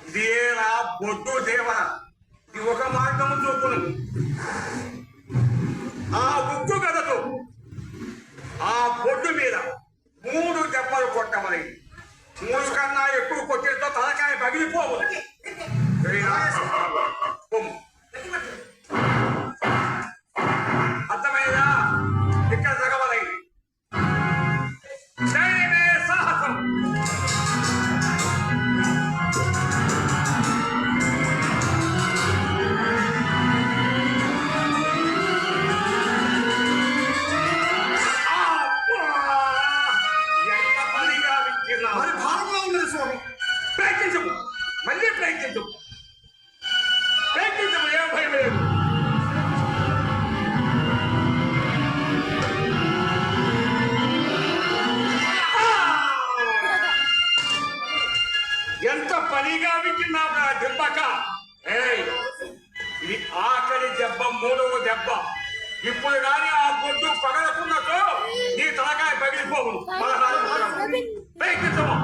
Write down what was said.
ఇదేరా బొడ్డు దేవర, ఇది ఒక మార్గము చూపును. ఆ ఉక్కు గదతో ఆ బొడ్డు మీద 3 దెబ్బలు కొట్టమని. 3 కన్నా ఎక్కువ కొట్టేతో తలకాయ పగిలిపోవు. అర్థమైందా? ఇక్కడ జరగవలైంది సాహసం. ప్రయత్నించము, మళ్ళీ ప్రయత్నించము, ప్రయత్నించము, ఏం భయం లేదు. ఎంత పనిగా వింటున్నావు దెబ్బక. ఇది ఆఖరి దెబ్బ, 3వ దెబ్బ. ఇప్పుడు కానీ ఆ బొడ్డు పగలకున్నతో నీ తలకాయ పగిలిపోవు. ప్రయత్నించము.